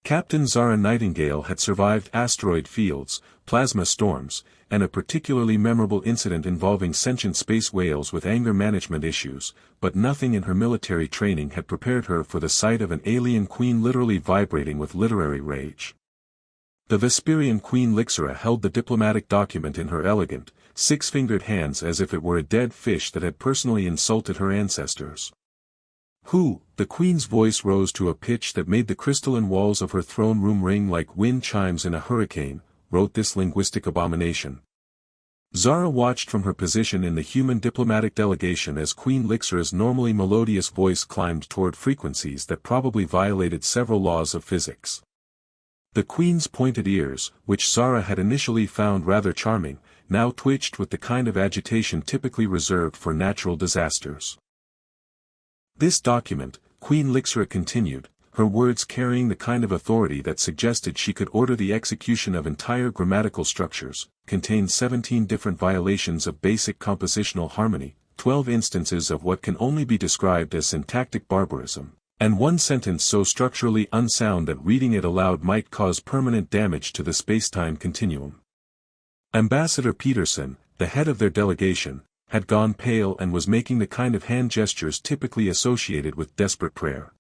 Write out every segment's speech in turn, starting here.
Captain Zara Nightingale had survived asteroid fields, plasma storms, and a particularly memorable incident involving sentient space whales with anger management issues, but nothing in her military training had prepared her for the sight of an alien queen literally vibrating with literary rage. The Vesperian Queen Lixera held the diplomatic document in her elegant, six-fingered hands as if it were a dead fish that had personally insulted her ancestors. "Who?" The queen's voice rose to a pitch that made the crystalline walls of her throne room ring like wind chimes in a hurricane, wrote this linguistic abomination. Zara watched from her position in the human diplomatic delegation as Queen Lixera's normally melodious voice climbed toward frequencies that probably violated several laws of physics. The queen's pointed ears, which Zara had initially found rather charming, now twitched with the kind of agitation typically reserved for natural disasters. "This document," Queen Lixera continued, her words carrying the kind of authority that suggested she could order the execution of entire grammatical structures, contains 17 different violations of basic compositional harmony, 12 instances of what can only be described as syntactic barbarism, and one sentence so structurally unsound that reading it aloud might cause permanent damage to the space-time continuum. Ambassador Peterson, the head of their delegation, had gone pale and was making the kind of hand gestures typically associated with desperate prayer.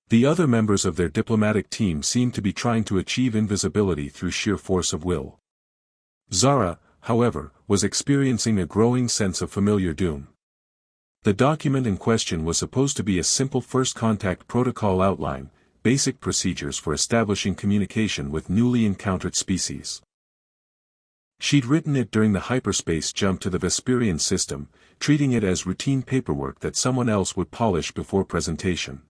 The other members of their diplomatic team seemed to be trying to achieve invisibility through sheer force of will. Zara, however, was experiencing a growing sense of familiar doom. The document in question was supposed to be a simple first contact protocol outline, basic procedures for establishing communication with newly encountered species. She'd written it during the hyperspace jump to the Vesperian system, treating it as routine paperwork that someone else would polish before presentation.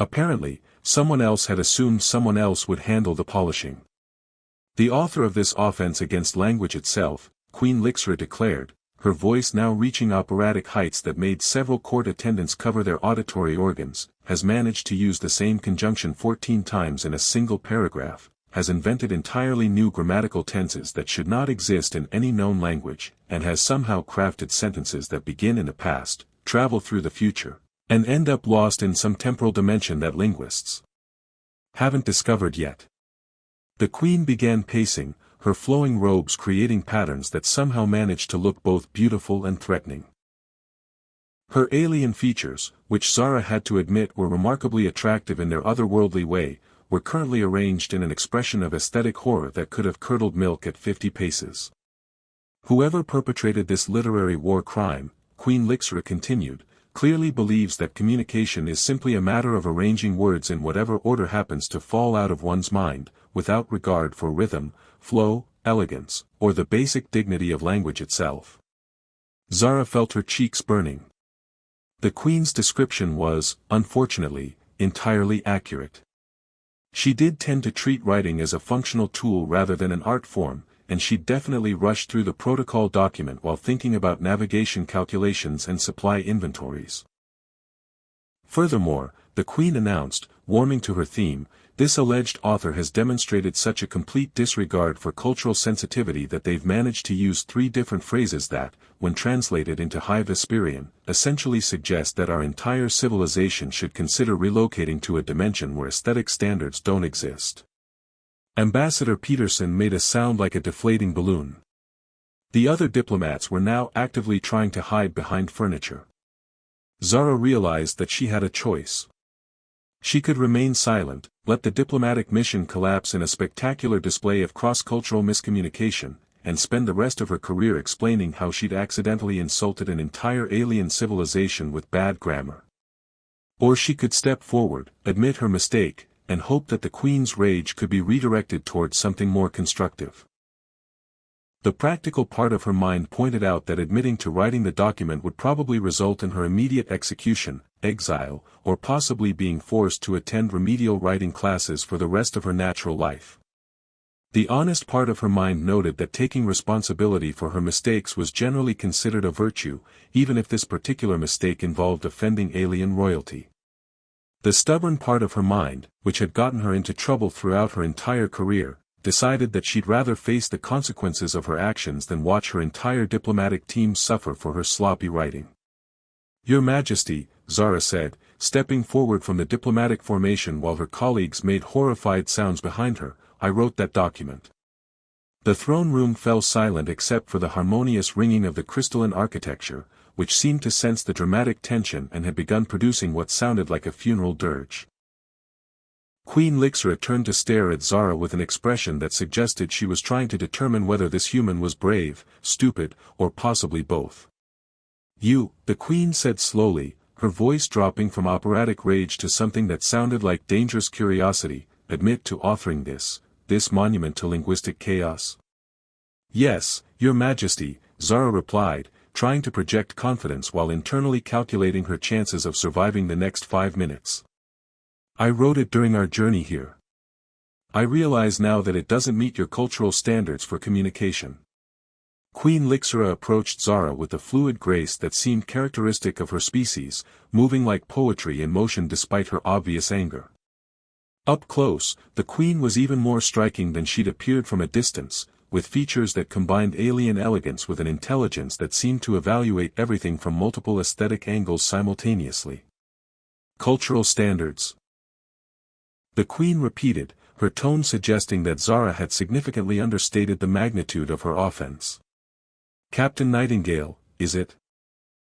Apparently, someone else had assumed someone else would handle the polishing. The author of this offense against language itself, Queen Lixera declared, her voice now reaching operatic heights that made several court attendants cover their auditory organs, has managed to use the same conjunction 14 times in a single paragraph, has invented entirely new grammatical tenses that should not exist in any known language, and has somehow crafted sentences that begin in the past, travel through the future, and end up lost in some temporal dimension that linguists haven't discovered yet. The queen began pacing, her flowing robes creating patterns that somehow managed to look both beautiful and threatening. Her alien features, which Zara had to admit were remarkably attractive in their otherworldly way, were currently arranged in an expression of aesthetic horror that could have curdled milk at 50 paces. Whoever perpetrated this literary war crime, Queen Lixera continued, clearly believes that communication is simply a matter of arranging words in whatever order happens to fall out of one's mind, without regard for rhythm, flow, elegance, or the basic dignity of language itself. Zara felt her cheeks burning. The queen's description was, unfortunately, entirely accurate. She did tend to treat writing as a functional tool rather than an art form, and she definitely rushed through the protocol document while thinking about navigation calculations and supply inventories. Furthermore, the Queen announced, warming to her theme, this alleged author has demonstrated such a complete disregard for cultural sensitivity that they've managed to use 3 different phrases that, when translated into High Vesperian, essentially suggest that our entire civilization should consider relocating to a dimension where aesthetic standards don't exist. Ambassador Peterson made a sound like a deflating balloon. The other diplomats were now actively trying to hide behind furniture. Zara realized that she had a choice. She could remain silent, let the diplomatic mission collapse in a spectacular display of cross-cultural miscommunication, and spend the rest of her career explaining how she'd accidentally insulted an entire alien civilization with bad grammar. Or she could step forward, admit her mistake, and hope that the Queen's rage could be redirected towards something more constructive. The practical part of her mind pointed out that admitting to writing the document would probably result in her immediate execution, exile, or possibly being forced to attend remedial writing classes for the rest of her natural life. The honest part of her mind noted that taking responsibility for her mistakes was generally considered a virtue, even if this particular mistake involved offending alien royalty. The stubborn part of her mind, which had gotten her into trouble throughout her entire career, decided that she'd rather face the consequences of her actions than watch her entire diplomatic team suffer for her sloppy writing. "Your Majesty," Zara said, stepping forward from the diplomatic formation while her colleagues made horrified sounds behind her. "I wrote that document." The throne room fell silent except for the harmonious ringing of the crystalline architecture, which seemed to sense the dramatic tension and had begun producing what sounded like a funeral dirge. Queen Lixra turned to stare at Zara with an expression that suggested she was trying to determine whether this human was brave, stupid, or possibly both. "You," the queen said slowly, her voice dropping from operatic rage to something that sounded like dangerous curiosity, "admit to authoring this monument to linguistic chaos?" "Yes, Your Majesty," Zara replied, trying to project confidence while internally calculating her chances of surviving the next 5 minutes. "I wrote it during our journey here. I realize now that it doesn't meet your cultural standards for communication." Queen Lixra approached Zara with the fluid grace that seemed characteristic of her species, moving like poetry in motion despite her obvious anger. Up close, the queen was even more striking than she'd appeared from a distance, with features that combined alien elegance with an intelligence that seemed to evaluate everything from multiple aesthetic angles simultaneously. "Cultural standards," the queen repeated, her tone suggesting that Zara had significantly understated the magnitude of her offense. "Captain Nightingale, is it?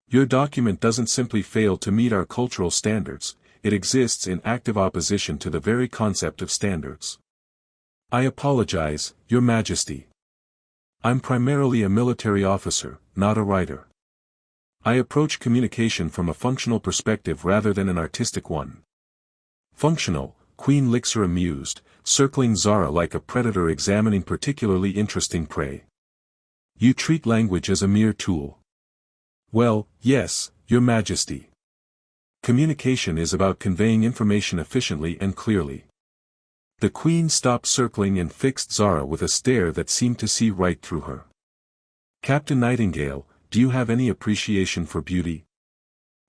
Your document doesn't simply fail to meet our cultural standards, it exists in active opposition to the very concept of standards." "I apologize, Your Majesty. I'm primarily a military officer, not a writer. I approach communication from a functional perspective rather than an artistic one." "Functional," Queen Lixra mused, circling Zara like a predator examining particularly interesting prey. "You treat language as a mere tool." "Well, yes, Your Majesty. Communication is about conveying information efficiently and clearly." The queen stopped circling and fixed Zara with a stare that seemed to see right through her. "Captain Nightingale, do you have any appreciation for beauty?"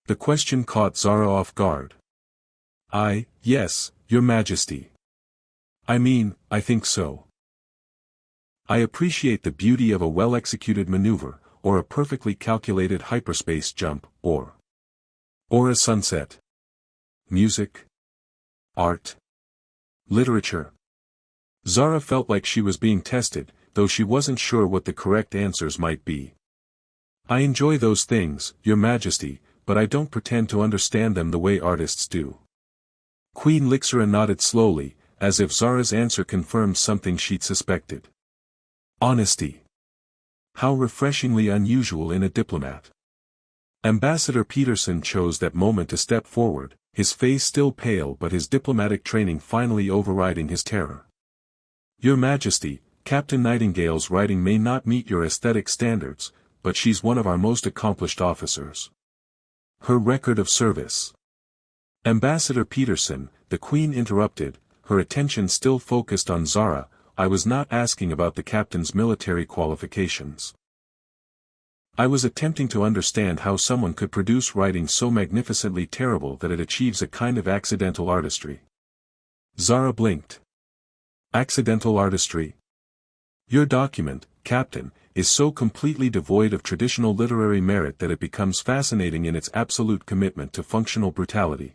The question caught Zara off guard. Yes, Your Majesty. I think so. I appreciate the beauty of a well-executed maneuver, or a perfectly calculated hyperspace jump, or a sunset. Music. Art. Literature. Zara felt like she was being tested, though she wasn't sure what the correct answers might be. "I enjoy those things, Your Majesty, but I don't pretend to understand them the way artists do." Queen Lixra nodded slowly, as if Zara's answer confirmed something she'd suspected. Honesty. How refreshingly unusual in a diplomat. Ambassador Peterson chose that moment to step forward, his face still pale but his diplomatic training finally overriding his terror. "Your Majesty, Captain Nightingale's writing may not meet your aesthetic standards, but she's one of our most accomplished officers. Her record of service." "Ambassador Peterson," the Queen interrupted, her attention still focused on Zara, "I was not asking about the captain's military qualifications. I was attempting to understand how someone could produce writing so magnificently terrible that it achieves a kind of accidental artistry." Zara blinked. "Accidental artistry? Your document, Captain, is so completely devoid of traditional literary merit that it becomes fascinating in its absolute commitment to functional brutality.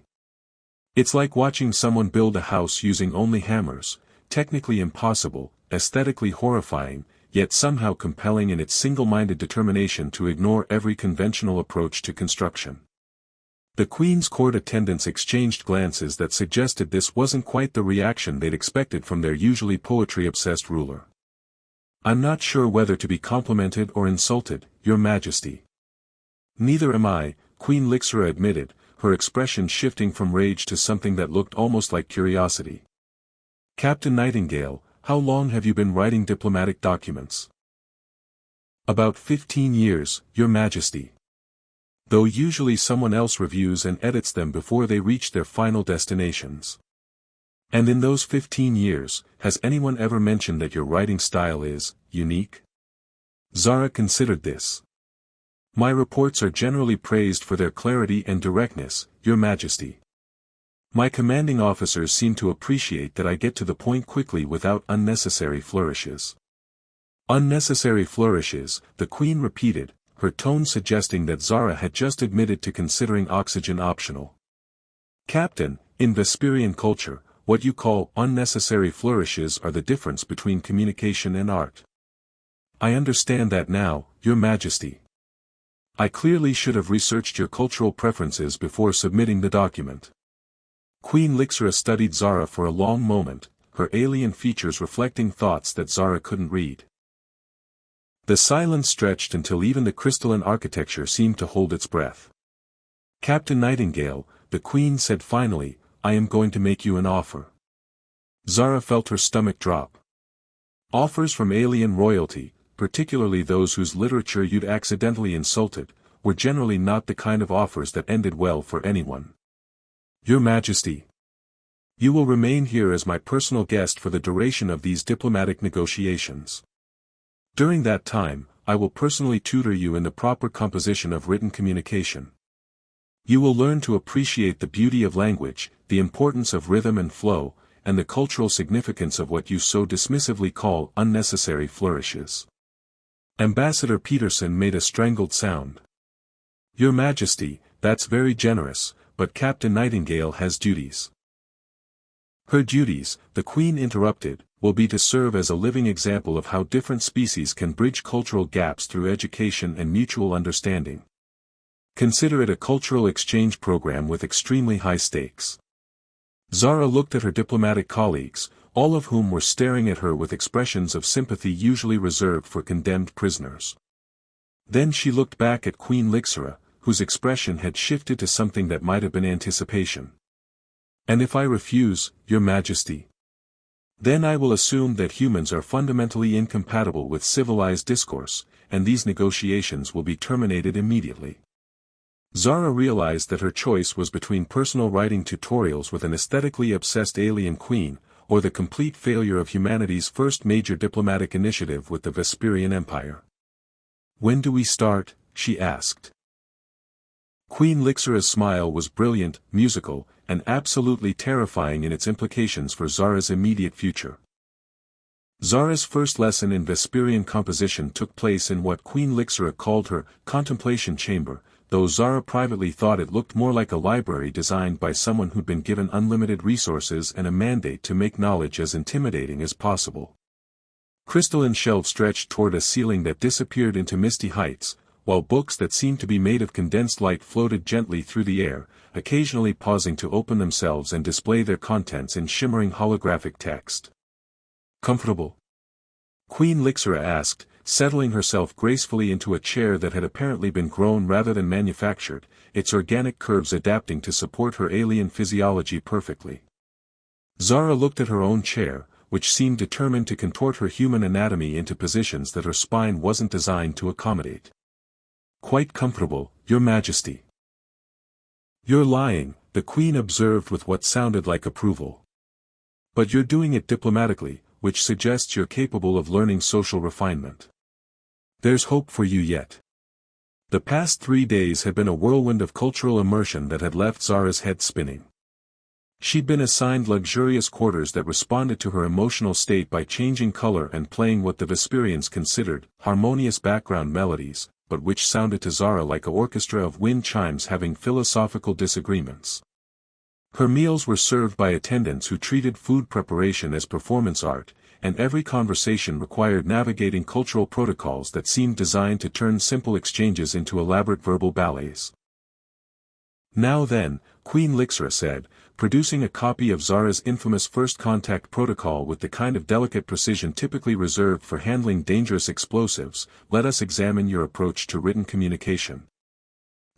It's like watching someone build a house using only hammers, technically impossible, aesthetically horrifying, yet somehow compelling in its single-minded determination to ignore every conventional approach to construction." The Queen's court attendants exchanged glances that suggested this wasn't quite the reaction they'd expected from their usually poetry-obsessed ruler. "I'm not sure whether to be complimented or insulted, Your Majesty." "Neither am I," Queen Lixra admitted, her expression shifting from rage to something that looked almost like curiosity. "Captain Nightingale, how long have you been writing diplomatic documents?" "About 15 years, Your Majesty. Though usually someone else reviews and edits them before they reach their final destinations." "And in those 15 years, has anyone ever mentioned that your writing style is unique?" Zara considered this. "My reports are generally praised for their clarity and directness, Your Majesty. My commanding officers seem to appreciate that I get to the point quickly without unnecessary flourishes." "Unnecessary flourishes," the Queen repeated, her tone suggesting that Zara had just admitted to considering oxygen optional. Captain, in Vesperian culture, what you call unnecessary flourishes are the difference between communication and art. I understand that now, Your Majesty. I clearly should have researched your cultural preferences before submitting the document. Queen Lixera studied Zara for a long moment, her alien features reflecting thoughts that Zara couldn't read. The silence stretched until even the crystalline architecture seemed to hold its breath. Captain Nightingale, the Queen said finally, I am going to make you an offer. Zara felt her stomach drop. Offers from alien royalty, particularly those whose literature you'd accidentally insulted, were generally not the kind of offers that ended well for anyone. Your Majesty. You will remain here as my personal guest for the duration of these diplomatic negotiations. During that time, I will personally tutor you in the proper composition of written communication. You will learn to appreciate the beauty of language, the importance of rhythm and flow, and the cultural significance of what you so dismissively call unnecessary flourishes. Ambassador Peterson made a strangled sound. Your Majesty, that's very generous, but Captain Nightingale has duties. Her duties, the Queen interrupted, will be to serve as a living example of how different species can bridge cultural gaps through education and mutual understanding. Consider it a cultural exchange program with extremely high stakes. Zara looked at her diplomatic colleagues, all of whom were staring at her with expressions of sympathy usually reserved for condemned prisoners. Then she looked back at Queen Lixera, whose expression had shifted to something that might have been anticipation. And if I refuse, Your Majesty? Then I will assume that humans are fundamentally incompatible with civilized discourse, and these negotiations will be terminated immediately. Zara realized that her choice was between personal writing tutorials with an aesthetically obsessed alien queen, or the complete failure of humanity's first major diplomatic initiative with the Vesperian Empire. When do we start? She asked. Queen Lixera's smile was brilliant, musical, and absolutely terrifying in its implications for Zara's immediate future. Zara's first lesson in Vesperian composition took place in what Queen Lixera called her contemplation chamber, though Zara privately thought it looked more like a library designed by someone who'd been given unlimited resources and a mandate to make knowledge as intimidating as possible. Crystalline shelves stretched toward a ceiling that disappeared into misty heights, while books that seemed to be made of condensed light floated gently through the air, occasionally pausing to open themselves and display their contents in shimmering holographic text. Comfortable? Queen Lixera asked, settling herself gracefully into a chair that had apparently been grown rather than manufactured, its organic curves adapting to support her alien physiology perfectly. Zara looked at her own chair, which seemed determined to contort her human anatomy into positions that her spine wasn't designed to accommodate. Quite comfortable, Your Majesty. You're lying, the Queen observed with what sounded like approval. But you're doing it diplomatically, which suggests you're capable of learning social refinement. There's hope for you yet. The past 3 days had been a whirlwind of cultural immersion that had left Zara's head spinning. She'd been assigned luxurious quarters that responded to her emotional state by changing color and playing what the Vesperians considered harmonious background melodies, but which sounded to Zara like an orchestra of wind chimes having philosophical disagreements. Her meals were served by attendants who treated food preparation as performance art, and every conversation required navigating cultural protocols that seemed designed to turn simple exchanges into elaborate verbal ballets. Now then, Queen Lixera said, producing a copy of Zara's infamous first contact protocol with the kind of delicate precision typically reserved for handling dangerous explosives, let us examine your approach to written communication.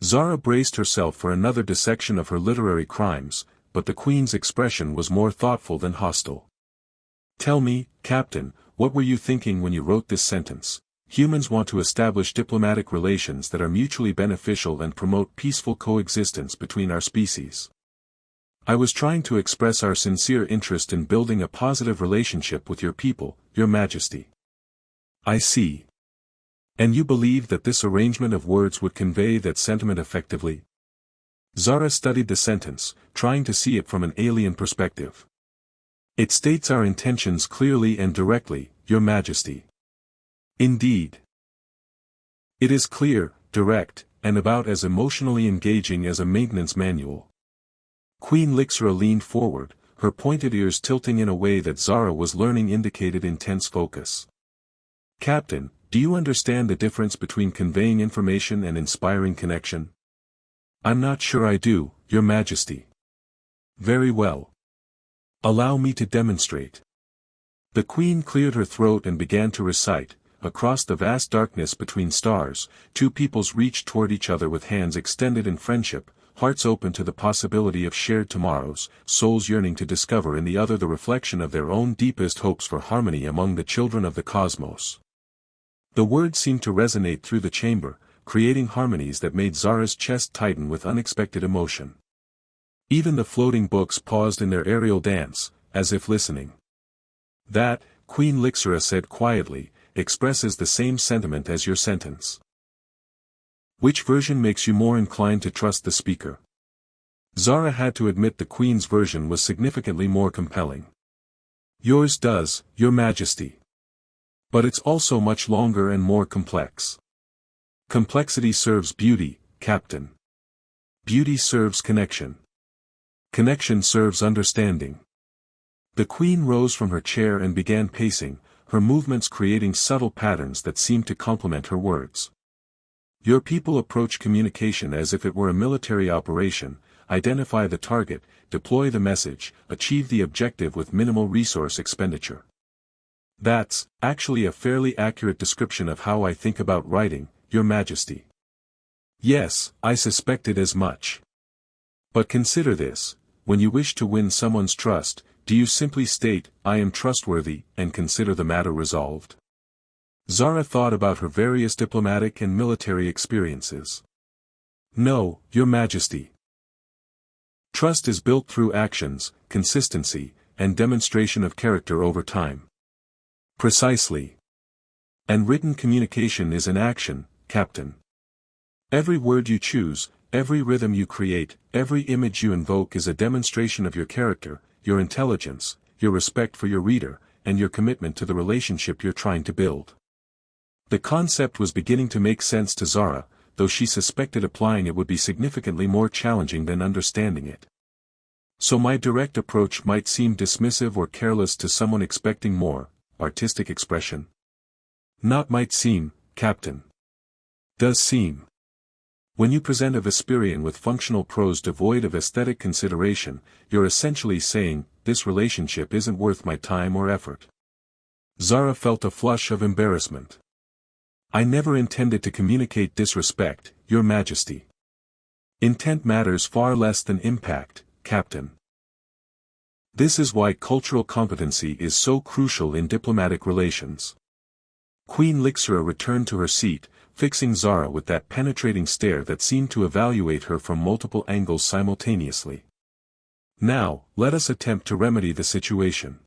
Zara braced herself for another dissection of her literary crimes, but the Queen's expression was more thoughtful than hostile. Tell me, Captain, what were you thinking when you wrote this sentence? Humans want to establish diplomatic relations that are mutually beneficial and promote peaceful coexistence between our species. I was trying to express our sincere interest in building a positive relationship with your people, Your Majesty. I see. And you believe that this arrangement of words would convey that sentiment effectively? Zara studied the sentence, trying to see it from an alien perspective. It states our intentions clearly and directly, Your Majesty. Indeed. It is clear, direct, and about as emotionally engaging as a maintenance manual. Queen Lixera leaned forward, her pointed ears tilting in a way that Zara was learning indicated intense focus. Captain, do you understand the difference between conveying information and inspiring connection? I'm not sure I do, Your Majesty. Very well. Allow me to demonstrate. The Queen cleared her throat and began to recite. Across the vast darkness between stars, two peoples reached toward each other with hands extended in friendship, hearts open to the possibility of shared tomorrows, souls yearning to discover in the other the reflection of their own deepest hopes for harmony among the children of the cosmos. The words seemed to resonate through the chamber, creating harmonies that made Zara's chest tighten with unexpected emotion. Even the floating books paused in their aerial dance, as if listening. That, Queen Lixera said quietly, expresses the same sentiment as your sentence. Which version makes you more inclined to trust the speaker? Zara had to admit the Queen's version was significantly more compelling. Yours does, Your Majesty. But it's also much longer and more complex. Complexity serves beauty, Captain. Beauty serves connection. Connection serves understanding. The Queen rose from her chair and began pacing, her movements creating subtle patterns that seemed to complement her words. Your people approach communication as if it were a military operation, identify the target, deploy the message, achieve the objective with minimal resource expenditure. That's, actually a fairly accurate description of how I think about writing, Your Majesty. Yes, I suspected as much. But consider this, when you wish to win someone's trust, do you simply state, I am trustworthy, and consider the matter resolved? Zara thought about her various diplomatic and military experiences. No, Your Majesty. Trust is built through actions, consistency, and demonstration of character over time. Precisely. And written communication is an action, Captain. Every word you choose, every rhythm you create, every image you invoke is a demonstration of your character, your intelligence, your respect for your reader, and your commitment to the relationship you're trying to build. The concept was beginning to make sense to Zara, though she suspected applying it would be significantly more challenging than understanding it. So my direct approach might seem dismissive or careless to someone expecting more artistic expression. Not might seem, Captain. Does seem. When you present a Vesperian with functional prose devoid of aesthetic consideration, you're essentially saying, this relationship isn't worth my time or effort. Zara felt a flush of embarrassment. I never intended to communicate disrespect, Your Majesty. Intent matters far less than impact, Captain. This is why cultural competency is so crucial in diplomatic relations. Queen Lixera returned to her seat, fixing Zara with that penetrating stare that seemed to evaluate her from multiple angles simultaneously. Now, let us attempt to remedy the situation.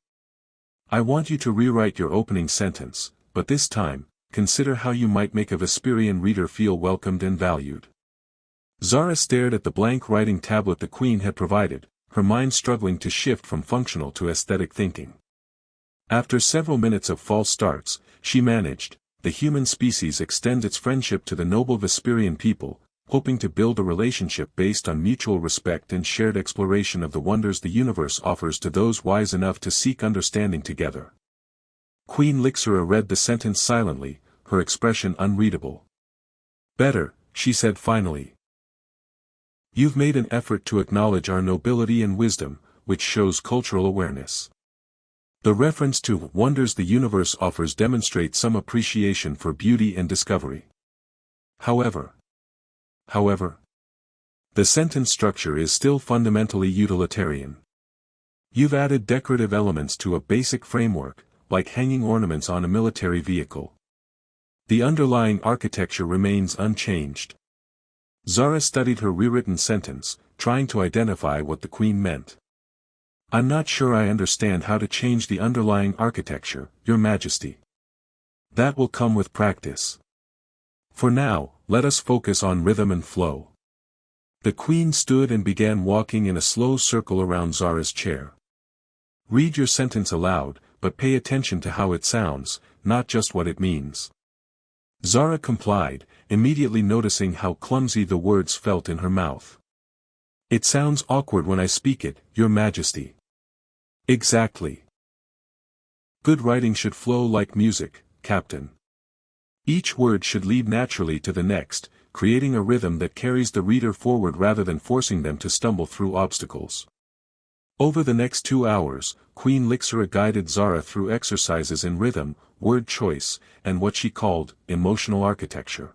I want you to rewrite your opening sentence, but this time, consider how you might make a Vesperian reader feel welcomed and valued. Zara stared at the blank writing tablet the Queen had provided, her mind struggling to shift from functional to aesthetic thinking. After several minutes of false starts, she managed. The human species extends its friendship to the noble Vesperian people, hoping to build a relationship based on mutual respect and shared exploration of the wonders the universe offers to those wise enough to seek understanding together. Queen Lixera read the sentence silently, her expression unreadable. Better, she said finally. You've made an effort to acknowledge our nobility and wisdom, which shows cultural awareness. The reference to wonders the universe offers demonstrates some appreciation for beauty and discovery. However, the sentence structure is still fundamentally utilitarian. You've added decorative elements to a basic framework, like hanging ornaments on a military vehicle. The underlying architecture remains unchanged. Zara studied her rewritten sentence, trying to identify what the Queen meant. I'm not sure I understand how to change the underlying architecture, Your Majesty. That will come with practice. For now, let us focus on rhythm and flow. The Queen stood and began walking in a slow circle around Zara's chair. Read your sentence aloud, but pay attention to how it sounds, not just what it means. Zara complied, immediately noticing how clumsy the words felt in her mouth. It sounds awkward when I speak it, Your Majesty. Exactly. Good writing should flow like music, Captain. Each word should lead naturally to the next, creating a rhythm that carries the reader forward rather than forcing them to stumble through obstacles. Over the next 2 hours, Queen Lixera guided Zara through exercises in rhythm, word choice, and what she called emotional architecture.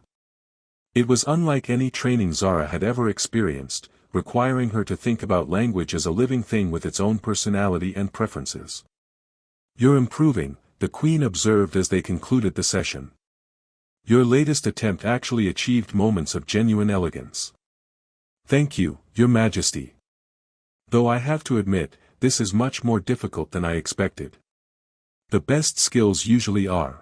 It was unlike any training Zara had ever experienced, requiring her to think about language as a living thing with its own personality and preferences. You're improving, the Queen observed as they concluded the session. Your latest attempt actually achieved moments of genuine elegance. Thank you, Your Majesty. Though I have to admit, this is much more difficult than I expected. The best skills usually are.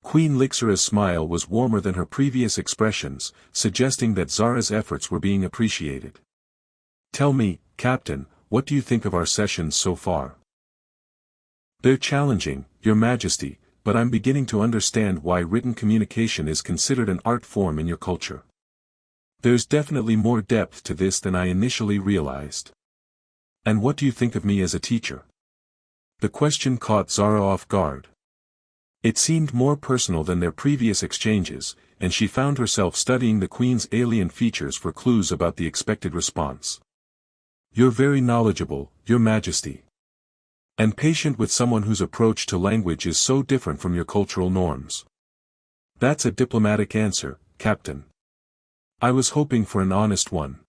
Queen Lixera's smile was warmer than her previous expressions, suggesting that Zara's efforts were being appreciated. Tell me, Captain, what do you think of our sessions so far? They're challenging, Your Majesty, but I'm beginning to understand why written communication is considered an art form in your culture. There's definitely more depth to this than I initially realized. And what do you think of me as a teacher? The question caught Zara off guard. It seemed more personal than their previous exchanges, and she found herself studying the Queen's alien features for clues about the expected response. You're very knowledgeable, Your Majesty. And patient with someone whose approach to language is so different from your cultural norms. That's a diplomatic answer, Captain. I was hoping for an honest one.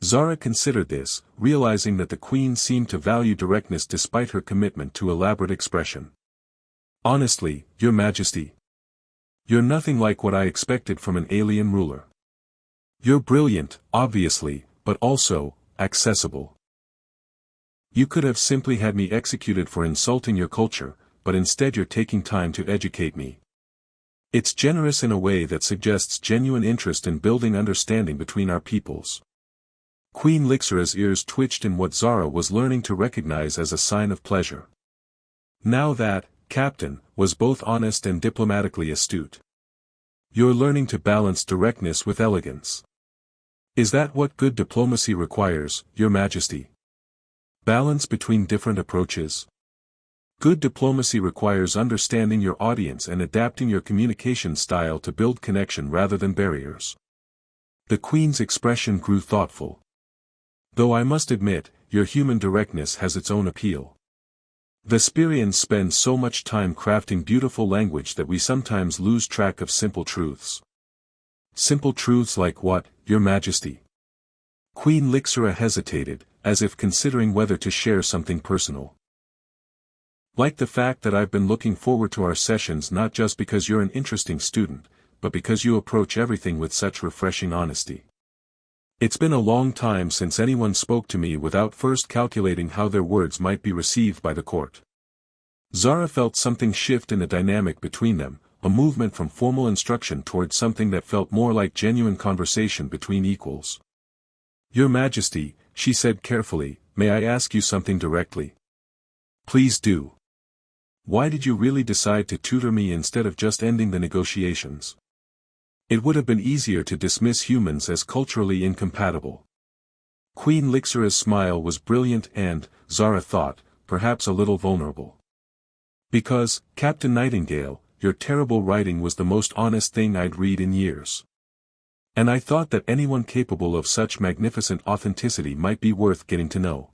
Zara considered this, realizing that the Queen seemed to value directness despite her commitment to elaborate expression. Honestly, Your Majesty. You're nothing like what I expected from an alien ruler. You're brilliant, obviously, but also, accessible. You could have simply had me executed for insulting your culture, but instead you're taking time to educate me. It's generous in a way that suggests genuine interest in building understanding between our peoples. Queen Lixera's ears twitched in what Zara was learning to recognize as a sign of pleasure. Now that, Captain, was both honest and diplomatically astute. You're learning to balance directness with elegance. Is that what good diplomacy requires, Your Majesty? Balance between different approaches? Good diplomacy requires understanding your audience and adapting your communication style to build connection rather than barriers. The Queen's expression grew thoughtful. Though I must admit, your human directness has its own appeal. Vesperians spend so much time crafting beautiful language that we sometimes lose track of simple truths. Simple truths like what, Your Majesty? Queen Lixera hesitated, as if considering whether to share something personal. Like the fact that I've been looking forward to our sessions not just because you're an interesting student, but because you approach everything with such refreshing honesty. It's been a long time since anyone spoke to me without first calculating how their words might be received by the court. Zara felt something shift in the dynamic between them, a movement from formal instruction towards something that felt more like genuine conversation between equals. Your Majesty, she said carefully, may I ask you something directly? Please do. Why did you really decide to tutor me instead of just ending the negotiations? It would have been easier to dismiss humans as culturally incompatible. Queen Lixera's smile was brilliant and, Zara thought, perhaps a little vulnerable. Because, Captain Nightingale, your terrible writing was the most honest thing I'd read in years. And I thought that anyone capable of such magnificent authenticity might be worth getting to know.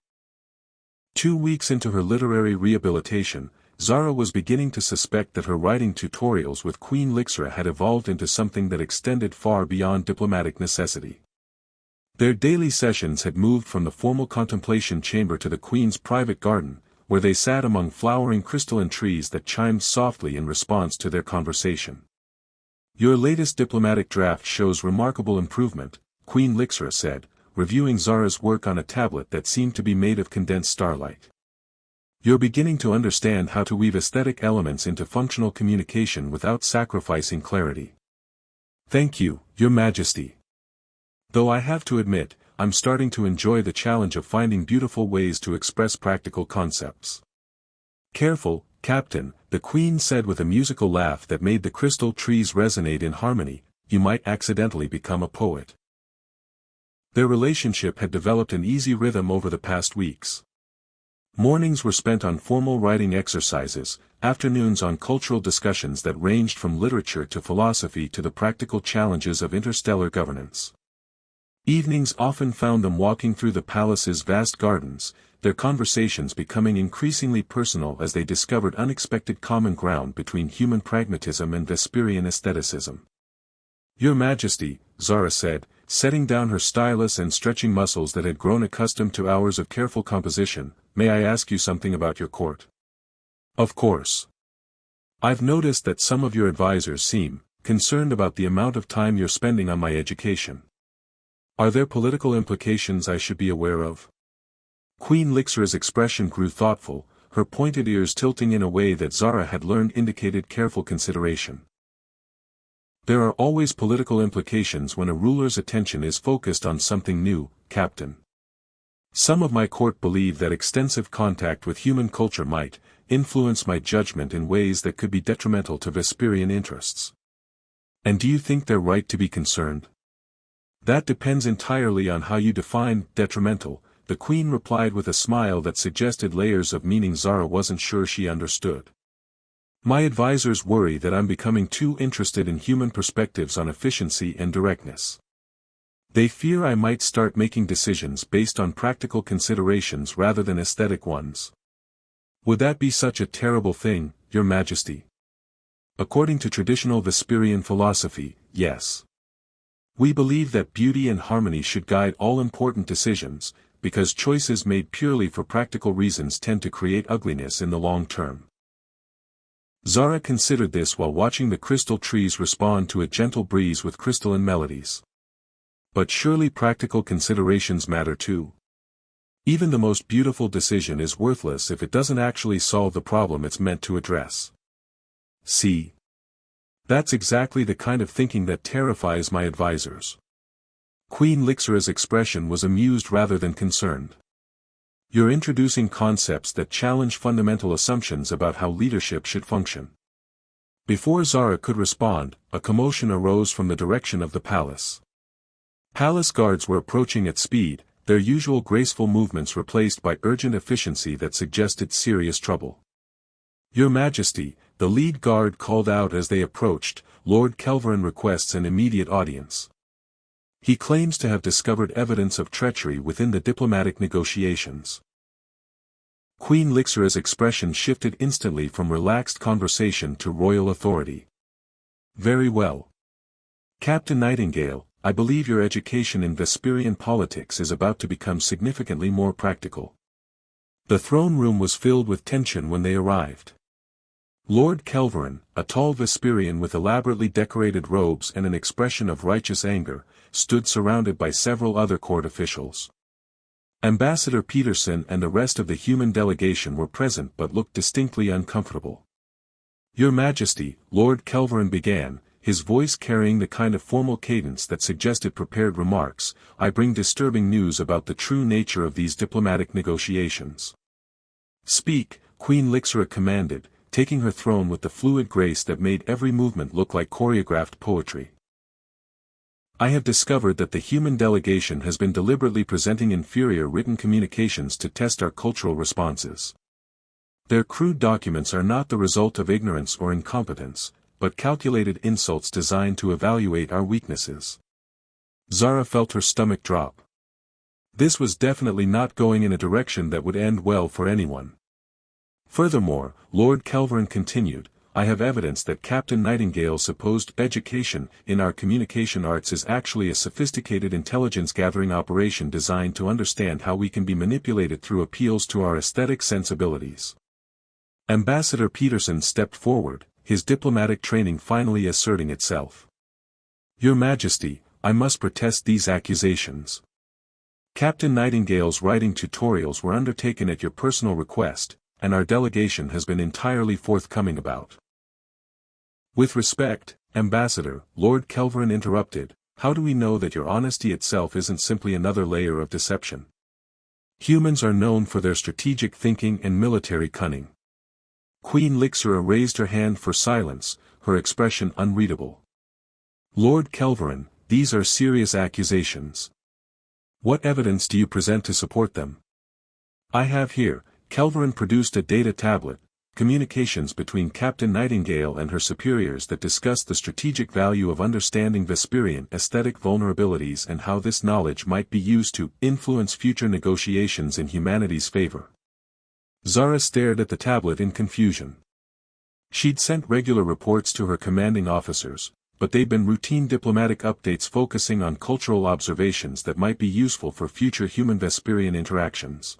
2 weeks into her literary rehabilitation, Zara was beginning to suspect that her writing tutorials with Queen Lixera had evolved into something that extended far beyond diplomatic necessity. Their daily sessions had moved from the formal contemplation chamber to the Queen's private garden, where they sat among flowering crystalline trees that chimed softly in response to their conversation. Your latest diplomatic draft shows remarkable improvement, Queen Lixera said, reviewing Zara's work on a tablet that seemed to be made of condensed starlight. You're beginning to understand how to weave aesthetic elements into functional communication without sacrificing clarity. Thank you, Your Majesty. Though I have to admit, I'm starting to enjoy the challenge of finding beautiful ways to express practical concepts. Careful, Captain, the Queen said with a musical laugh that made the crystal trees resonate in harmony, you might accidentally become a poet. Their relationship had developed an easy rhythm over the past weeks. Mornings were spent on formal writing exercises, afternoons on cultural discussions that ranged from literature to philosophy to the practical challenges of interstellar governance. Evenings often found them walking through the palace's vast gardens, their conversations becoming increasingly personal as they discovered unexpected common ground between human pragmatism and Vesperian aestheticism. "Your Majesty," Zara said, setting down her stylus and stretching muscles that had grown accustomed to hours of careful composition, "may I ask you something about your court?" "Of course. I've noticed that some of your advisors seem concerned about the amount of time you're spending on my education. Are there political implications I should be aware of?" Queen Lixra's expression grew thoughtful, her pointed ears tilting in a way that Zara had learned indicated careful consideration. "There are always political implications when a ruler's attention is focused on something new, Captain. Some of my court believe that extensive contact with human culture might influence my judgment in ways that could be detrimental to Vesperian interests." "And do you think they're right to be concerned?" "That depends entirely on how you define detrimental," the Queen replied with a smile that suggested layers of meaning Zara wasn't sure she understood. "My advisors worry that I'm becoming too interested in human perspectives on efficiency and directness. They fear I might start making decisions based on practical considerations rather than aesthetic ones." "Would that be such a terrible thing, Your Majesty?" "According to traditional Vesperian philosophy, yes. We believe that beauty and harmony should guide all important decisions, because choices made purely for practical reasons tend to create ugliness in the long term." Zara considered this while watching the crystal trees respond to a gentle breeze with crystalline melodies. But surely practical considerations matter too. Even the most beautiful decision is worthless if it doesn't actually solve the problem it's meant to address. See? That's exactly the kind of thinking that terrifies my advisors. Queen Lixra's expression was amused rather than concerned. "You're introducing concepts that challenge fundamental assumptions about how leadership should function." Before Zara could respond, a commotion arose from the direction of the palace. Palace guards were approaching at speed, their usual graceful movements replaced by urgent efficiency that suggested serious trouble. "Your Majesty," the lead guard called out as they approached, "Lord Kelverin requests an immediate audience. He claims to have discovered evidence of treachery within the diplomatic negotiations." Queen Lixra's expression shifted instantly from relaxed conversation to royal authority. "Very well. Captain Nightingale, I believe your education in Vesperian politics is about to become significantly more practical." The throne room was filled with tension when they arrived. Lord Kelverin, a tall Vesperian with elaborately decorated robes and an expression of righteous anger, stood surrounded by several other court officials. Ambassador Peterson and the rest of the human delegation were present but looked distinctly uncomfortable. "Your Majesty," Lord Kelverin began, his voice carrying the kind of formal cadence that suggested prepared remarks, "I bring disturbing news about the true nature of these diplomatic negotiations." "Speak," Queen Lixra commanded, taking her throne with the fluid grace that made every movement look like choreographed poetry. "I have discovered that the human delegation has been deliberately presenting inferior written communications to test our cultural responses. Their crude documents are not the result of ignorance or incompetence, but calculated insults designed to evaluate our weaknesses." Zara felt her stomach drop. This was definitely not going in a direction that would end well for anyone. "Furthermore," Lord Kelverin continued, "I have evidence that Captain Nightingale's supposed education in our communication arts is actually a sophisticated intelligence-gathering operation designed to understand how we can be manipulated through appeals to our aesthetic sensibilities." Ambassador Peterson stepped forward, his diplomatic training finally asserting itself. "Your Majesty, I must protest these accusations. Captain Nightingale's writing tutorials were undertaken at your personal request, and our delegation has been entirely forthcoming about." "With respect, Ambassador," Lord Kelverin interrupted, "how do we know that your honesty itself isn't simply another layer of deception? Humans are known for their strategic thinking and military cunning." Queen Lixra raised her hand for silence, her expression unreadable. "Lord Kelverin, these are serious accusations. What evidence do you present to support them? I have here, Kelverin produced a data tablet, communications between Captain Nightingale and her superiors that discussed the strategic value of understanding Vesperian aesthetic vulnerabilities and how this knowledge might be used to influence future negotiations in humanity's favor. Zara stared at the tablet in confusion. She'd sent regular reports to her commanding officers, but they'd been routine diplomatic updates focusing on cultural observations that might be useful for future human-Vesperian interactions.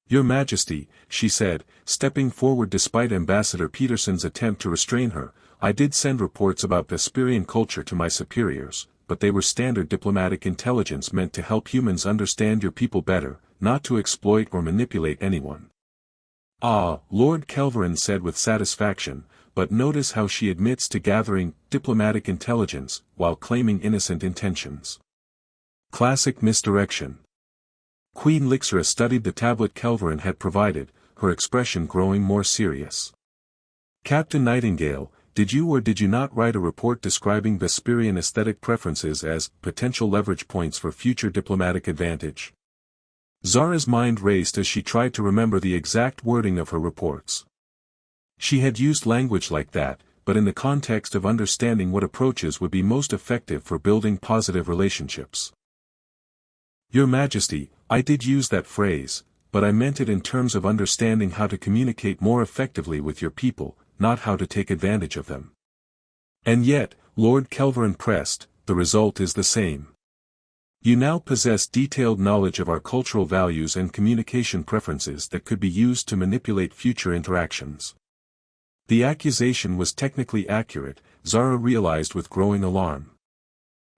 Your Majesty, she said, stepping forward despite Ambassador Peterson's attempt to restrain her, I did send reports about Vesperian culture to my superiors, but they were standard diplomatic intelligence meant to help humans understand your people better, not to exploit or manipulate anyone. Ah, Lord Kelverin said with satisfaction, but notice how she admits to gathering diplomatic intelligence while claiming innocent intentions. Classic misdirection. Queen Lixra studied the tablet Kelverin had provided, her expression growing more serious. Captain Nightingale, did you or did you not write a report describing Vesperian aesthetic preferences as potential leverage points for future diplomatic advantage? Zara's mind raced as she tried to remember the exact wording of her reports. She had used language like that, but in the context of understanding what approaches would be most effective for building positive relationships. Your Majesty, I did use that phrase, but I meant it in terms of understanding how to communicate more effectively with your people, not how to take advantage of them. And yet, Lord Kelverin pressed, the result is the same. You now possess detailed knowledge of our cultural values and communication preferences that could be used to manipulate future interactions. The accusation was technically accurate, Zara realized with growing alarm.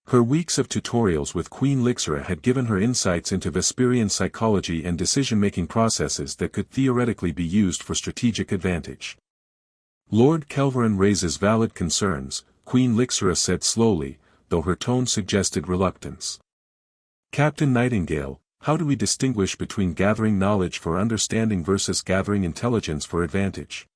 Her weeks of tutorials with Queen Lixra had given her insights into Vesperian psychology and decision-making processes that could theoretically be used for strategic advantage. Lord Kelverin raises valid concerns, Queen Lixra said slowly, though her tone suggested reluctance. Captain Nightingale, how do we distinguish between gathering knowledge for understanding versus gathering intelligence for advantage?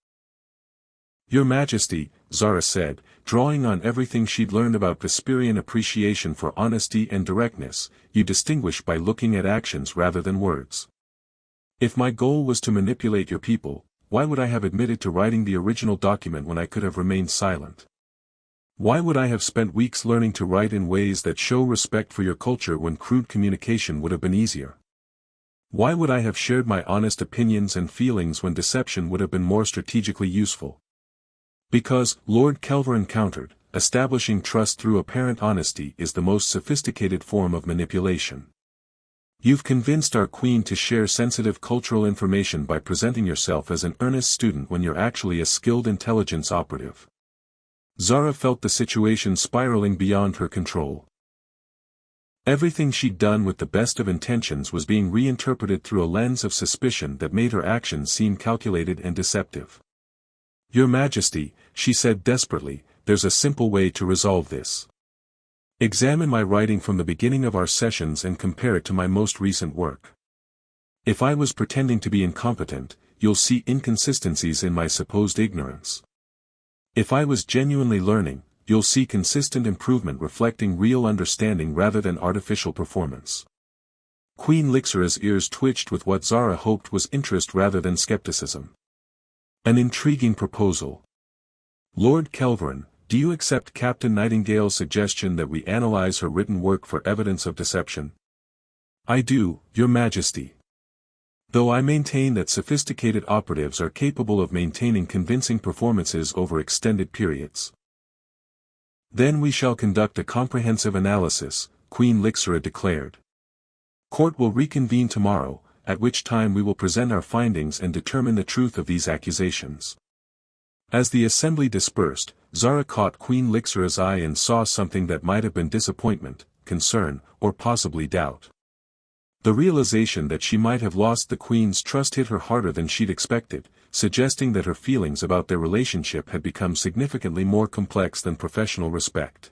Your Majesty, Zara said, drawing on everything she'd learned about Vesperian appreciation for honesty and directness, you distinguish by looking at actions rather than words. If my goal was to manipulate your people, why would I have admitted to writing the original document when I could have remained silent? Why would I have spent weeks learning to write in ways that show respect for your culture when crude communication would have been easier? Why would I have shared my honest opinions and feelings when deception would have been more strategically useful? Because, Lord Kelverin countered, establishing trust through apparent honesty is the most sophisticated form of manipulation. You've convinced our queen to share sensitive cultural information by presenting yourself as an earnest student when you're actually a skilled intelligence operative. Zara felt the situation spiraling beyond her control. Everything she'd done with the best of intentions was being reinterpreted through a lens of suspicion that made her actions seem calculated and deceptive. Your Majesty, she said desperately, there's a simple way to resolve this. Examine my writing from the beginning of our sessions and compare it to my most recent work. If I was pretending to be incompetent, you'll see inconsistencies in my supposed ignorance. If I was genuinely learning, you'll see consistent improvement reflecting real understanding rather than artificial performance. Queen Lixra's ears twitched with what Zara hoped was interest rather than skepticism. An intriguing proposal. Lord Kelverin, do you accept Captain Nightingale's suggestion that we analyze her written work for evidence of deception? I do, Your Majesty. Though I maintain that sophisticated operatives are capable of maintaining convincing performances over extended periods. Then we shall conduct a comprehensive analysis, Queen Lixra declared. Court will reconvene tomorrow, at which time we will present our findings and determine the truth of these accusations. As the assembly dispersed, Zara caught Queen Lixra's eye and saw something that might have been disappointment, concern, or possibly doubt. The realization that she might have lost the Queen's trust hit her harder than she'd expected, suggesting that her feelings about their relationship had become significantly more complex than professional respect.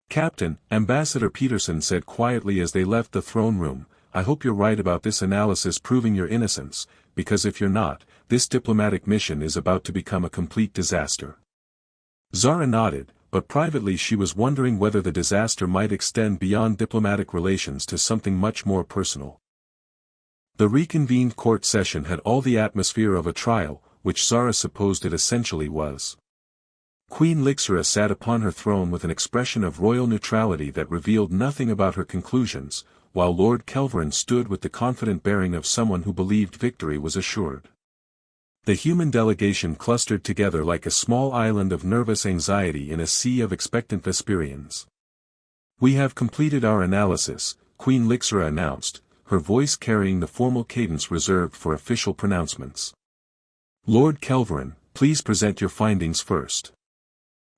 Captain, Ambassador Peterson said quietly as they left the throne room, I hope you're right about this analysis proving your innocence, because if you're not, this diplomatic mission is about to become a complete disaster. Zara nodded, but privately she was wondering whether the disaster might extend beyond diplomatic relations to something much more personal. The reconvened court session had all the atmosphere of a trial, which Zara supposed it essentially was. Queen Lixera sat upon her throne with an expression of royal neutrality that revealed nothing about her conclusions, while Lord Kelverin stood with the confident bearing of someone who believed victory was assured. The human delegation clustered together like a small island of nervous anxiety in a sea of expectant Vesperians. "We have completed our analysis," Queen Lixera announced, her voice carrying the formal cadence reserved for official pronouncements. "Lord Kelverin, please present your findings first."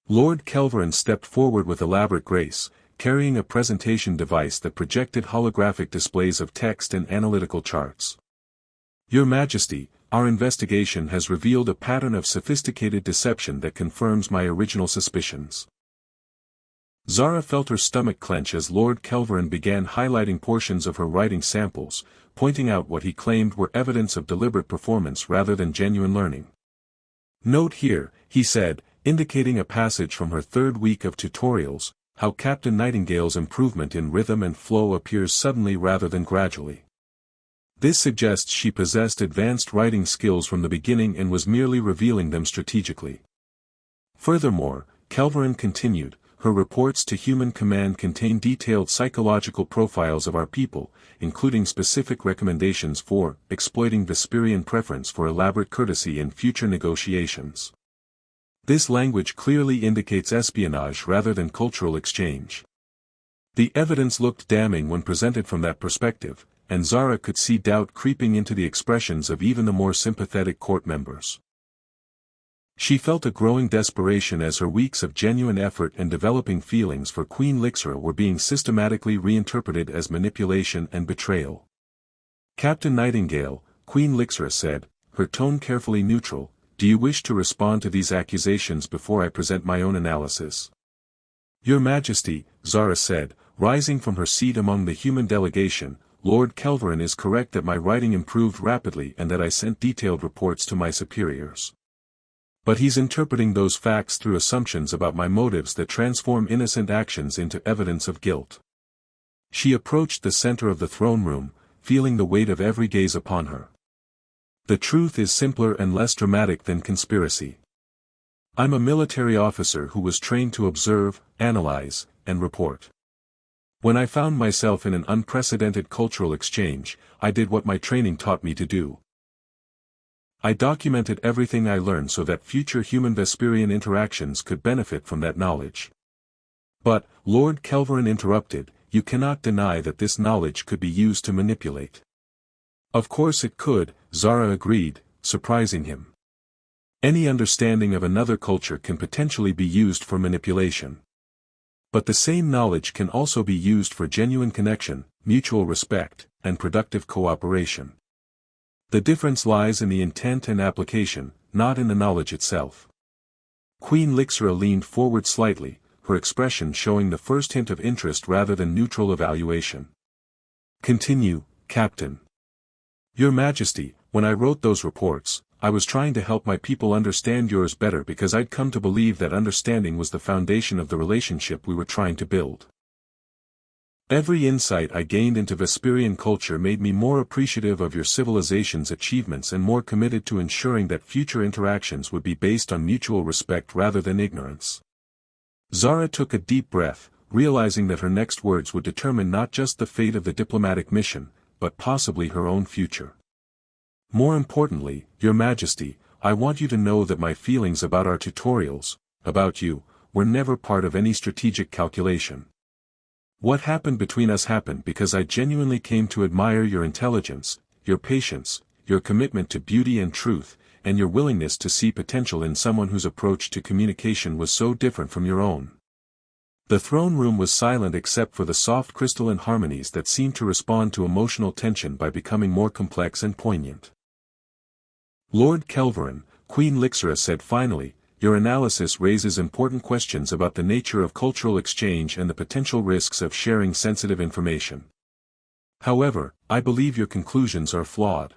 Lord Kelverin stepped forward with elaborate grace, carrying a presentation device that projected holographic displays of text and analytical charts. "Your Majesty, our investigation has revealed a pattern of sophisticated deception that confirms my original suspicions." Zara felt her stomach clench as Lord Kelverin began highlighting portions of her writing samples, pointing out what he claimed were evidence of deliberate performance rather than genuine learning. "Note here," he said, indicating a passage from her third week of tutorials, "how Captain Nightingale's improvement in rhythm and flow appears suddenly rather than gradually. This suggests she possessed advanced writing skills from the beginning and was merely revealing them strategically." Furthermore, Kelverin continued, "her reports to Human Command contain detailed psychological profiles of our people, including specific recommendations for exploiting Vesperian preference for elaborate courtesy in future negotiations. This language clearly indicates espionage rather than cultural exchange." The evidence looked damning when presented from that perspective, and Zara could see doubt creeping into the expressions of even the more sympathetic court members. She felt a growing desperation as her weeks of genuine effort and developing feelings for Queen Lixera were being systematically reinterpreted as manipulation and betrayal. "Captain Nightingale," Queen Lixera said, her tone carefully neutral, "do you wish to respond to these accusations before I present my own analysis?" "Your Majesty," Zara said, rising from her seat among the human delegation, "Lord Kelverin is correct that my writing improved rapidly and that I sent detailed reports to my superiors. But he's interpreting those facts through assumptions about my motives that transform innocent actions into evidence of guilt." She approached the center of the throne room, feeling the weight of every gaze upon her. "The truth is simpler and less dramatic than conspiracy. I'm a military officer who was trained to observe, analyze, and report. When I found myself in an unprecedented cultural exchange, I did what my training taught me to do. I documented everything I learned so that future human-Vesperian interactions could benefit from that knowledge." "But," Lord Kelverin interrupted, "you cannot deny that this knowledge could be used to manipulate." "Of course it could," Zara agreed, surprising him. "Any understanding of another culture can potentially be used for manipulation. But the same knowledge can also be used for genuine connection, mutual respect, and productive cooperation. The difference lies in the intent and application, not in the knowledge itself." Queen Lixera leaned forward slightly, her expression showing the first hint of interest rather than neutral evaluation. "Continue, Captain." "Your Majesty, when I wrote those reports, I was trying to help my people understand yours better because I'd come to believe that understanding was the foundation of the relationship we were trying to build. Every insight I gained into Vesperian culture made me more appreciative of your civilization's achievements and more committed to ensuring that future interactions would be based on mutual respect rather than ignorance." Zara took a deep breath, realizing that her next words would determine not just the fate of the diplomatic mission, but possibly her own future. "More importantly, Your Majesty, I want you to know that my feelings about our tutorials, about you, were never part of any strategic calculation. What happened between us happened because I genuinely came to admire your intelligence, your patience, your commitment to beauty and truth, and your willingness to see potential in someone whose approach to communication was so different from your own." The throne room was silent except for the soft crystalline harmonies that seemed to respond to emotional tension by becoming more complex and poignant. "Lord Kelverin," Queen Lixera said finally, "your analysis raises important questions about the nature of cultural exchange and the potential risks of sharing sensitive information. However, I believe your conclusions are flawed.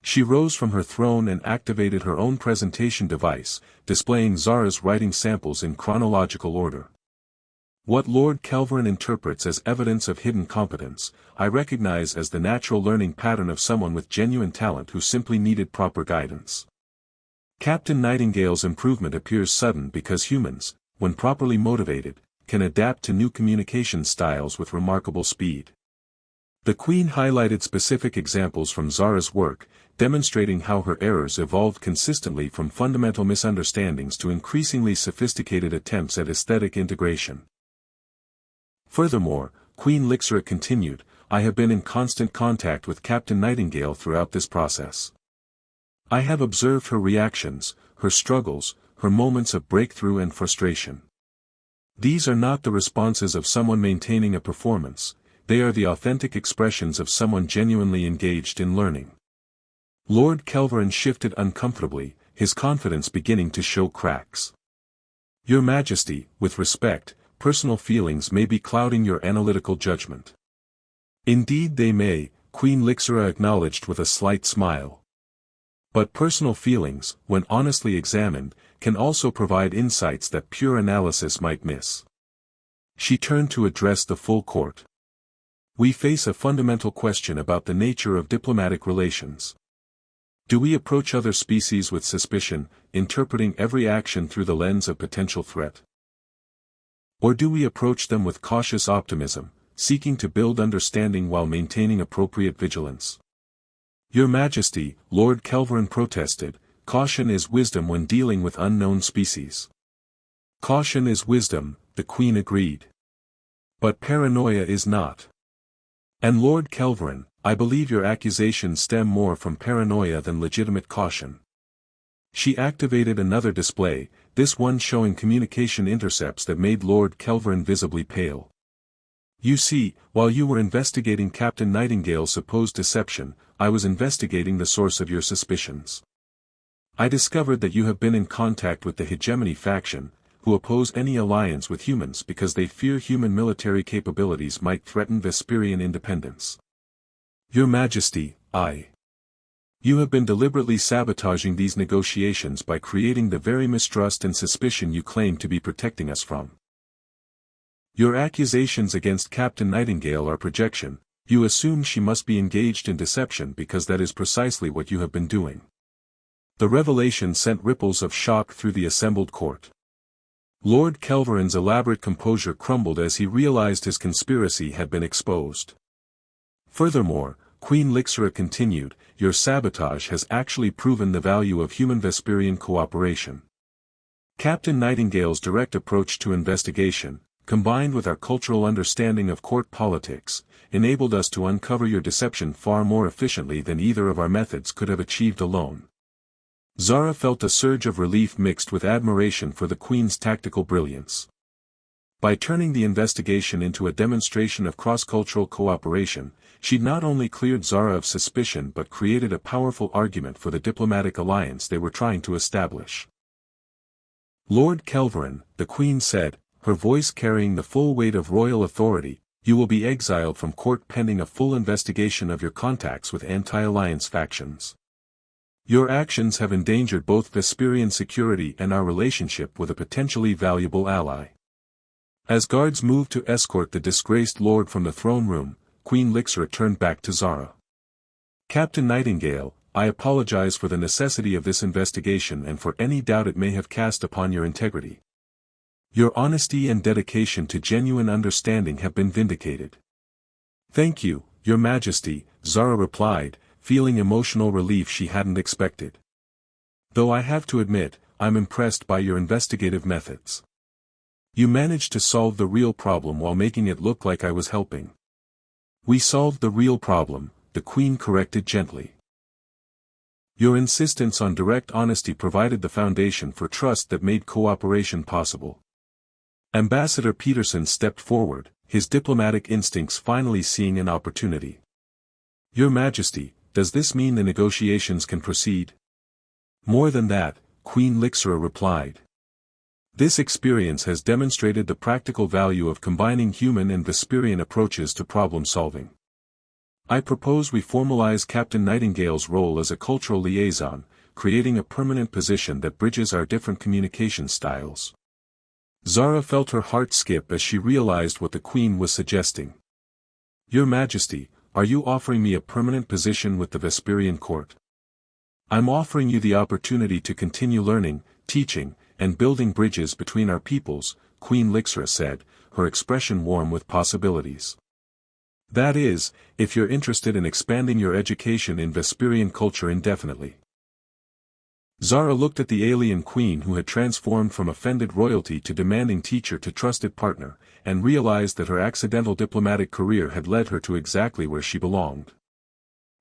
She rose from her throne and activated her own presentation device, displaying Zara's writing samples in chronological order. What Lord Kelvin interprets as evidence of hidden competence, I recognize as the natural learning pattern of someone with genuine talent who simply needed proper guidance. Captain Nightingale's improvement appears sudden because humans, when properly motivated, can adapt to new communication styles with remarkable speed. The Queen highlighted specific examples from Zara's work, demonstrating how her errors evolved consistently from fundamental misunderstandings to increasingly sophisticated attempts at aesthetic integration. Furthermore, Queen Lixra continued, I have been in constant contact with Captain Nightingale throughout this process. I have observed her reactions, her struggles, her moments of breakthrough and frustration. These are not the responses of someone maintaining a performance, they are the authentic expressions of someone genuinely engaged in learning. Lord Kelvin shifted uncomfortably, his confidence beginning to show cracks. Your Majesty, with respect, personal feelings may be clouding your analytical judgment. Indeed they may, Queen Lixra acknowledged with a slight smile. But personal feelings, when honestly examined, can also provide insights that pure analysis might miss. She turned to address the full court. We face a fundamental question about the nature of diplomatic relations. Do we approach other species with suspicion, interpreting every action through the lens of potential threat? Or do we approach them with cautious optimism, seeking to build understanding while maintaining appropriate vigilance? Your Majesty, Lord Kelvin protested, caution is wisdom when dealing with unknown species. Caution is wisdom, the Queen agreed. But paranoia is not. And Lord Kelvin, I believe your accusations stem more from paranoia than legitimate caution. She activated another display, this one showing communication intercepts that made Lord Kelvin visibly pale. You see, while you were investigating Captain Nightingale's supposed deception, I was investigating the source of your suspicions. I discovered that you have been in contact with the hegemony faction, who oppose any alliance with humans because they fear human military capabilities might threaten Vesperian independence. Your Majesty, You have been deliberately sabotaging these negotiations by creating the very mistrust and suspicion you claim to be protecting us from. Your accusations against Captain Nightingale are projection, you assume she must be engaged in deception because that is precisely what you have been doing. The revelation sent ripples of shock through the assembled court. Lord Kelvin's elaborate composure crumbled as he realized his conspiracy had been exposed. Furthermore, Queen Lixra continued, your sabotage has actually proven the value of human Vesperian cooperation. Captain Nightingale's direct approach to investigation, combined with our cultural understanding of court politics, enabled us to uncover your deception far more efficiently than either of our methods could have achieved alone. Zara felt a surge of relief mixed with admiration for the Queen's tactical brilliance. By turning the investigation into a demonstration of cross-cultural cooperation, she not only cleared Zara of suspicion but created a powerful argument for the diplomatic alliance they were trying to establish. Lord Kelvin, the Queen said, her voice carrying the full weight of royal authority, you will be exiled from court pending a full investigation of your contacts with anti-alliance factions. Your actions have endangered both Vesperian security and our relationship with a potentially valuable ally. As guards moved to escort the disgraced lord from the throne room, Queen Lixra turned back to Zara. Captain Nightingale, I apologize for the necessity of this investigation and for any doubt it may have cast upon your integrity. Your honesty and dedication to genuine understanding have been vindicated. Thank you, Your Majesty, Zara replied, feeling emotional relief she hadn't expected. Though I have to admit, I'm impressed by your investigative methods. You managed to solve the real problem while making it look like I was helping. We solved the real problem, the Queen corrected gently. Your insistence on direct honesty provided the foundation for trust that made cooperation possible. Ambassador Peterson stepped forward, his diplomatic instincts finally seeing an opportunity. Your Majesty, does this mean the negotiations can proceed? More than that, Queen Lixra replied. This experience has demonstrated the practical value of combining human and Vesperian approaches to problem solving. I propose we formalize Captain Nightingale's role as a cultural liaison, creating a permanent position that bridges our different communication styles. Zara felt her heart skip as she realized what the Queen was suggesting. Your Majesty, are you offering me a permanent position with the Vesperian court? I'm offering you the opportunity to continue learning, teaching, and building bridges between our peoples, Queen Lixra said, her expression warm with possibilities. That is, if you're interested in expanding your education in Vesperian culture indefinitely. Zara looked at the alien queen who had transformed from offended royalty to demanding teacher to trusted partner, and realized that her accidental diplomatic career had led her to exactly where she belonged.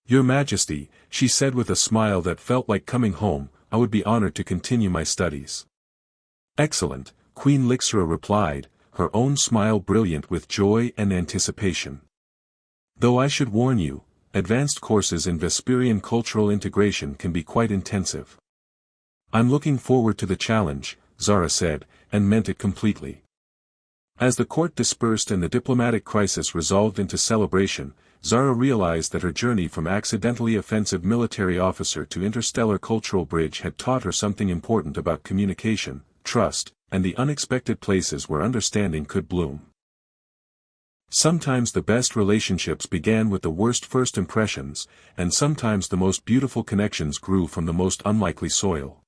Your Majesty, she said with a smile that felt like coming home, I would be honored to continue my studies. Excellent, Queen Lixra replied, her own smile brilliant with joy and anticipation. Though I should warn you, advanced courses in Vesperian cultural integration can be quite intensive. I'm looking forward to the challenge, Zara said, and meant it completely. As the court dispersed and the diplomatic crisis resolved into celebration, Zara realized that her journey from accidentally offensive military officer to interstellar cultural bridge had taught her something important about communication, trust, and the unexpected places where understanding could bloom. Sometimes the best relationships began with the worst first impressions, and sometimes the most beautiful connections grew from the most unlikely soil.